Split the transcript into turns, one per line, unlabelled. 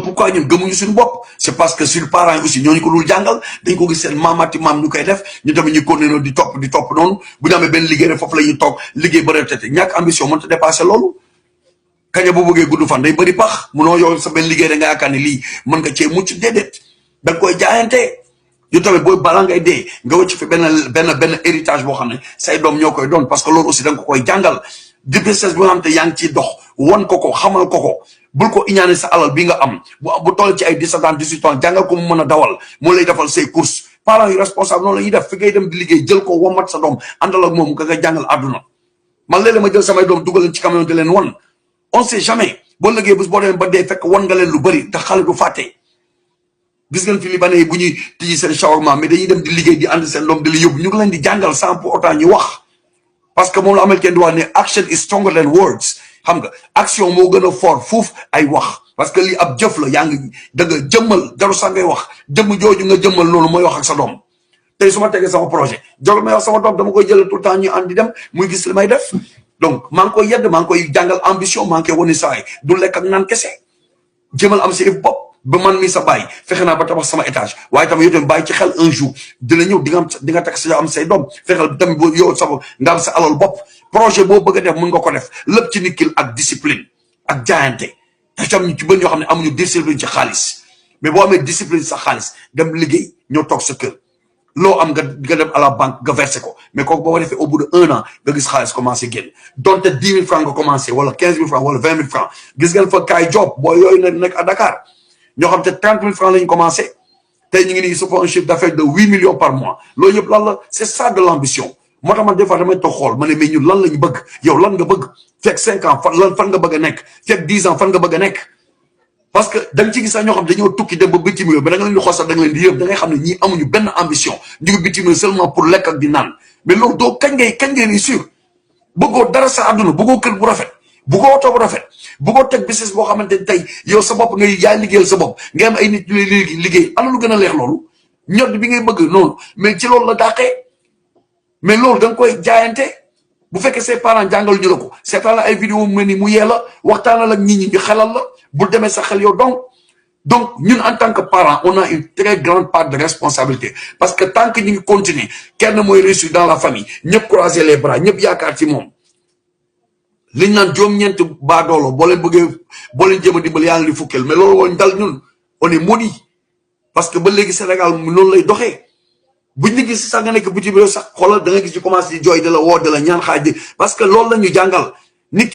pourquoi ñun gëmuñu suñu bopp c'est parce que suñu parents yi aussi ñooñu ko dul jàngal dañ ko gis seen maamaati maam ñu koy def ñu tamit ñu continuer di topp noonu bu ñu amee benn liggéey rek foofu la ñuy toog liggéey ba retraité ñàkk ambition mënta dépasser loolu kaña bu bëggee gudd fan day bëri pax munoo yow sa benn liggéey da nga yaakaar ne lii mën nga cee mucc déedéet da nga koy jaayante yu tamit booy bala ngay dee nga wëcc fi benn héritage boo xam ne say doom ñoo koy doon parce que loolu aussi da nga ko koy jàngal di business bi nga xam te yaa ngi ciy dox wan ko xamal ko bul ko iñaane sa alal bi nga am bu toll ci ay 17 ans 18 ans jàngal ko mu mën a dawal moo lay defal say courses parents yu responsable noonu la ñuy def fi ngay dem di liggéey jël ko womat sa doom àndal ak moom nga jàngal àdduna man léeg-léeg ma jël samay doom dugal leen ci camion di leen wan on sait jamais boo liggéey bés boo demee ba dee fekk wan nga leen lu bëri te xale du fàtte gis ngeen fi libanais yi bu ñuy tijji seen shawarma mais dañuy dem di liggéey di ànd seen doom di la yóbbu ñu ngi leen di jàngal sans pour autant ñu wax parce que moom la américain di wax ne action is stronger than words xam nga action moo gën a fort fuuf ay wax parce que lii ab jëf la yaa ngi da nga jëmmal jaru sax ngay wax jëmm jooju nga jëmmal loolu mooy wax ak sa doom tey su ma tegee sama projet jarul may wax sama doom dama koy jël tout le temps ñu ànd di dem muy gis li may def donc maa ngi koy yedd maa ngi koy jàngal ambition maa ngi koy wane saay du lekk ak naan kese jëmal am si if bopp ba man mi sa bàyyi fexe naa ba tabax sama étage waaye tamit yow tamit bàyyi ci xel un jour dina ñëw di nga teg sa am say doom fexeel tamit boo yow sa nga am sa alal bopp projet boo bëgg a def mun nga ko def lépp ci nit ak discipline ak jaayante tam ñu ci bëri ñoo xam ne amuñu discipline ci xaalis mais boo amee discipline sa xaalis dem liggéey ñoo toog sa kër loo am nga dem à la banque nga versé ko mais kooku boo ko defee au bout de 1 an nga gis xaalis commencé génn donte 10 000 francs nga commencé wala 15 000 francs wala 20 000 francs gis ngeen fa kaay job boo yooyu nekk à Dakar ñoo xam te 30 000 francs la ñu commencé tey ñu ngi nii su fa un chiffre d'affaires de 8 millions par mois loolu yëpp lan la c'est ça de l'ambition moo tax man des fois damay toog xool ma ne mais ñun lan la ñu bëgg yow lan nga bëgg fekk 5 ans fan nga bëgg a nekk fekk 10 ans fan nga bëgg a nekk parce que da nga ci gis sax ñoo xam dañoo tukki dem ba bitim réew mais da nga leen di xool sax da nga leen di yëpp da ngay xam ne ñii amuñu benn ambition ñu ngi bitim réew seulement pour lekk ak di naan mais loolu doo kañ ngay réussir bëggoo dara sa àdduna bëggoo kër bu rafet bëggoo oto bu rafet bëggoo teg business boo xamante ni tey yow sa bopp ngay yaay liggéeyal sa bopp nga am ay nit ñu lay liggéey ana lu gën a leex loolu ñod bi ngay bëgg noonu mais ci loolu la dàqee mais loolu da nga koy jaayante bu fekkee ses parents jàngal ñu la ko seetaan la ay vidéo mu mel ni mu yee la waxtaanal ak nit ñi ñu xelal la bul demee sa xel yow donc ñun en tant que parent on a une très grande part de responsabilité parce que tant que ñu ngi continuer kenn mooy réussir dans la famille ñëpp croiser les bras ñëpp yaakaar ci moom liñ naan juróom-ñeent baadoolo boo leen bëggee boo leen jéem a dimbali yaa ngi li fukkeel mais loolu woon dal ñun on est maudit parce que ba léegi Sénégal loolu lay doxee buñ la gis sax nga nekk bitim réew sax xoolal da nga gis ñu commencé di jooy de la woo de la ñaan xaaj parce que loolu la ñu jàngal nit